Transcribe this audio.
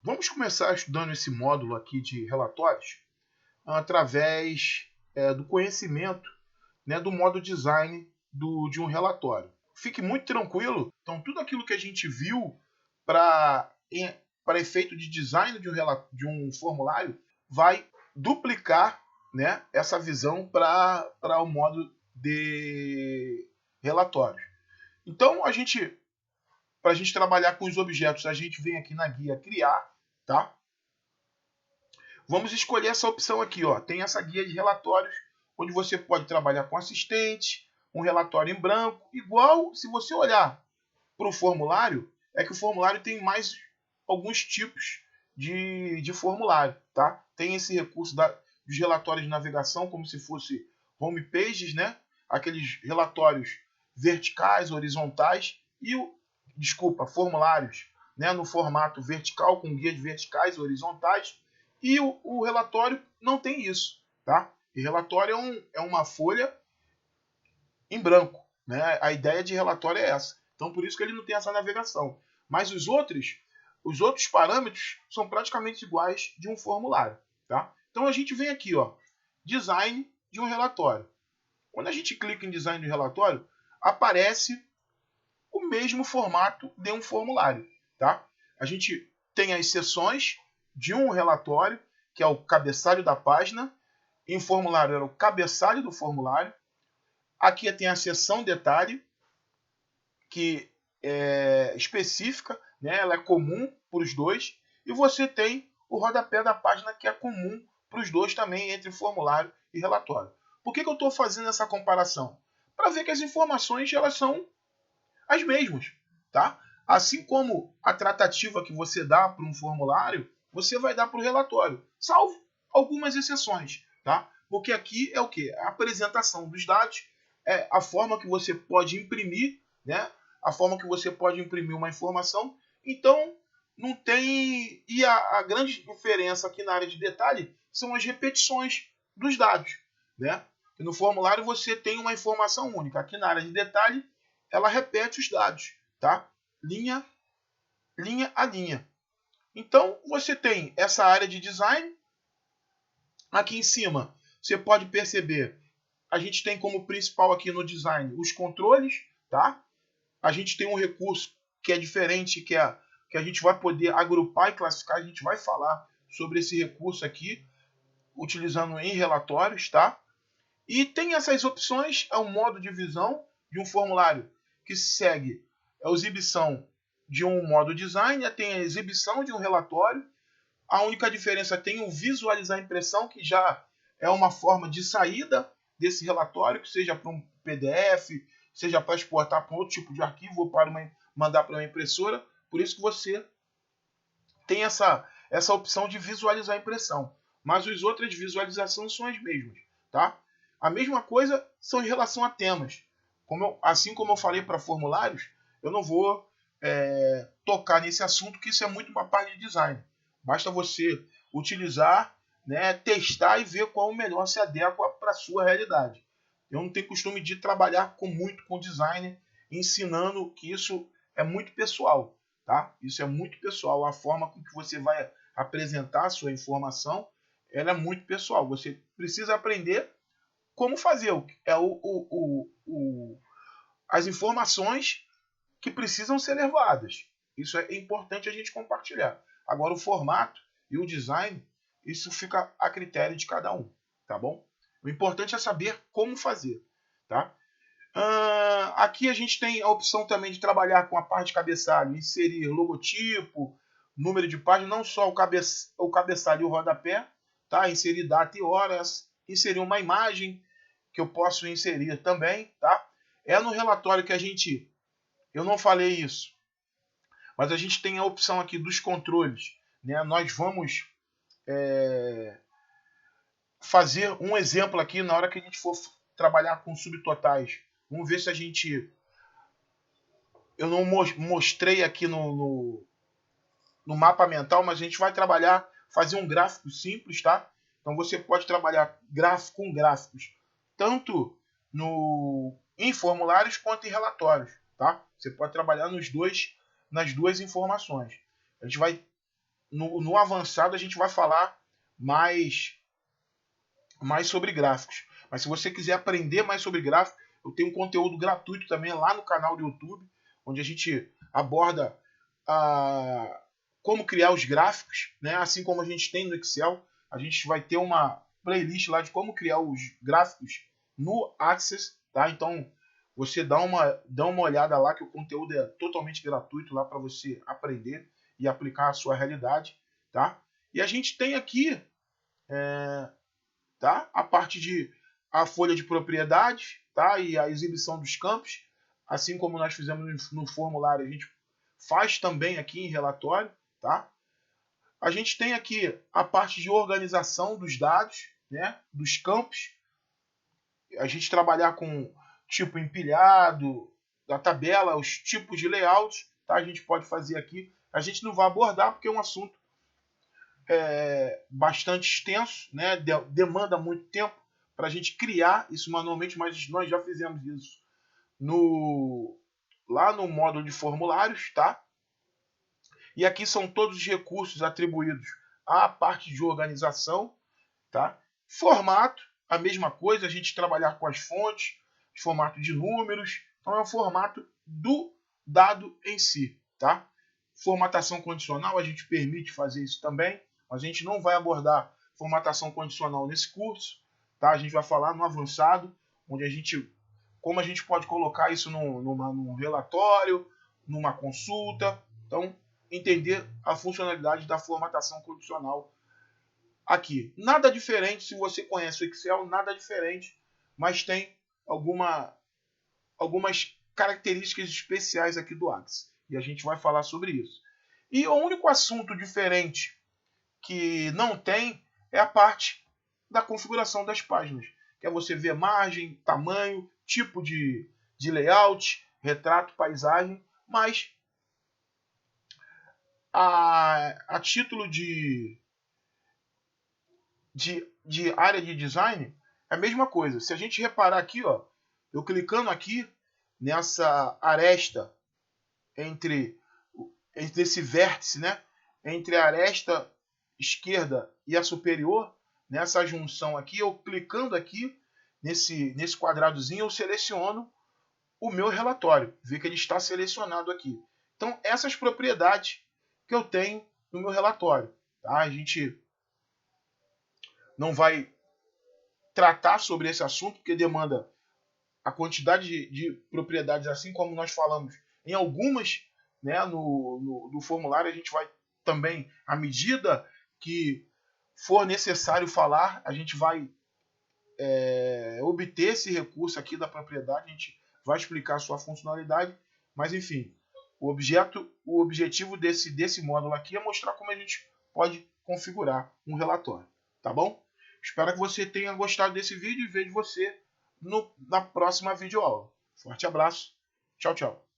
Vamos começar estudando esse módulo aqui de relatórios através do conhecimento, né, do modo design de um relatório. Fique muito tranquilo. Então, tudo aquilo que a gente viu para efeito de design de um formulário vai duplicar, né, essa visão para o modo de relatórios. Então, para a gente trabalhar com os objetos, a gente vem aqui na guia criar, tá? Vamos escolher essa opção aqui, ó. Tem essa guia de relatórios, onde você pode trabalhar com assistente, um relatório em branco, igual se você olhar para o formulário, é que o formulário tem mais alguns tipos de formulário, tá? Tem esse recurso dos relatórios de navegação, como se fosse home pages, né? Aqueles relatórios verticais, horizontais e formulários, né, no formato vertical com guias verticais e horizontais, e o relatório não tem isso, tá? E relatório é uma folha em branco, né? A ideia de relatório é essa. Então por isso que ele não tem essa navegação. Mas os outros parâmetros são praticamente iguais de um formulário, tá? Então a gente vem aqui, ó, design de um relatório. Quando a gente clica em design de relatório, aparece o mesmo formato de um formulário, tá? A gente tem as seções de um relatório, que é o cabeçalho da página. Em formulário era o cabeçalho do formulário. Aqui tem a seção detalhe, que é específica, né? Ela é comum para os dois. E você tem o rodapé da página, que é comum para os dois também, entre formulário e relatório. Por que eu estou fazendo essa comparação? Para ver que as informações elas são as mesmas, tá? Assim como a tratativa que você dá para um formulário, você vai dar para o relatório, salvo algumas exceções, tá? Porque aqui é o que? A apresentação dos dados, é a forma que você pode imprimir, né? A forma que você pode imprimir uma informação. Então, não tem... E a grande diferença aqui na área de detalhe são as repetições dos dados, né? E no formulário você tem uma informação única. Aqui na área de detalhe, ela repete os dados, tá? Linha a linha. Então, você tem essa área de design. Aqui em cima, você pode perceber, a gente tem como principal aqui no design os controles, tá? A gente tem um recurso que é diferente, que a gente vai poder agrupar e classificar. A gente vai falar sobre esse recurso aqui, utilizando em relatórios, tá? E tem essas opções, é um modo de visão de um formulário que segue a exibição de um modo design, tem a exibição de um relatório. A única diferença tem o visualizar a impressão, que já é uma forma de saída desse relatório, que seja para um PDF, seja para exportar para outro tipo de arquivo ou para mandar para uma impressora. Por isso que você tem essa opção de visualizar a impressão. Mas as outras visualizações são as mesmas, tá? A mesma coisa são em relação a temas. Assim como eu falei para formulários, eu não vou tocar nesse assunto, que isso é muito uma parte de design. Basta você utilizar, né, testar e ver qual o melhor se adequa para a sua realidade. Eu não tenho costume de trabalhar muito com design, ensinando que isso é muito pessoal. Tá? Isso é muito pessoal. A forma com que você vai apresentar a sua informação, ela é muito pessoal. Você precisa aprender como fazer. As informações que precisam ser levadas. Isso é importante a gente compartilhar. Agora, o formato e o design, isso fica a critério de cada um. Tá bom? O importante é saber como fazer. Tá? Aqui a gente tem a opção também de trabalhar com a parte de cabeçalho, inserir logotipo, número de página, não só o cabeçalho e o rodapé, tá? Inserir data e horas, inserir uma imagem que eu posso inserir também, tá? É no relatório que eu não falei isso, mas a gente tem a opção aqui dos controles, né? Nós vamos fazer um exemplo aqui na hora que a gente for trabalhar com subtotais. Vamos ver se a gente... Eu não mostrei aqui no mapa mental, mas a gente vai trabalhar, fazer um gráfico simples, tá? Então você pode trabalhar com gráficos, tanto em formulários quanto em relatórios, tá? Você pode trabalhar nas duas informações. A gente vai no avançado a gente vai falar mais sobre gráficos. Mas se você quiser aprender mais sobre gráficos, eu tenho um conteúdo gratuito também lá no canal do YouTube, onde a gente aborda como criar os gráficos, né? Assim como a gente tem no Excel, a gente vai ter uma playlist lá de como criar os gráficos no Access, tá? Então você dá uma olhada lá, que o conteúdo é totalmente gratuito lá para você aprender e aplicar a sua realidade, tá? E a gente tem aqui tá? A parte de a folha de propriedades, tá? E a exibição dos campos, assim como nós fizemos no formulário, a gente faz também aqui em relatório, tá? A gente tem aqui a parte de organização dos dados, né? Dos campos. A gente trabalhar com tipo empilhado, da tabela, os tipos de layout, tá? A gente pode fazer aqui. A gente não vai abordar porque é um assunto bastante extenso, né? Demanda muito tempo para a gente criar isso manualmente, mas nós já fizemos isso lá no módulo de formulários, tá? E aqui são todos os recursos atribuídos à parte de organização, tá? Formato, a mesma coisa, a gente trabalhar com as fontes, formato de números, então é o formato do dado em si, tá? Formatação condicional, a gente permite fazer isso também, mas a gente não vai abordar formatação condicional nesse curso, tá? A gente vai falar no avançado, onde como a gente pode colocar isso num relatório, numa consulta, então entender a funcionalidade da formatação condicional aqui. Nada diferente, se você conhece o Excel, nada diferente, mas tem algumas características especiais aqui do Access. E a gente vai falar sobre isso. E o único assunto diferente que não tem é a parte da configuração das páginas, que é você ver margem, tamanho, tipo de layout, retrato, paisagem, mas a título de área de design é a mesma coisa. Se a gente reparar aqui, ó, eu clicando aqui nessa aresta entre esse vértice, né, entre a aresta esquerda e a superior, nessa junção aqui, eu clicando aqui nesse quadradozinho, eu seleciono o meu relatório, vê que ele está selecionado aqui. Então, essas propriedades que eu tenho no meu relatório, tá? A gente não vai tratar sobre esse assunto, porque demanda a quantidade de propriedades, assim como nós falamos em algumas, né, no formulário, a gente vai também, à medida que for necessário falar, a gente vai obter esse recurso aqui da propriedade, a gente vai explicar a sua funcionalidade, mas enfim, o objetivo desse módulo aqui é mostrar como a gente pode configurar um relatório, tá bom? Espero que você tenha gostado desse vídeo e vejo você na próxima videoaula. Forte abraço, tchau, tchau.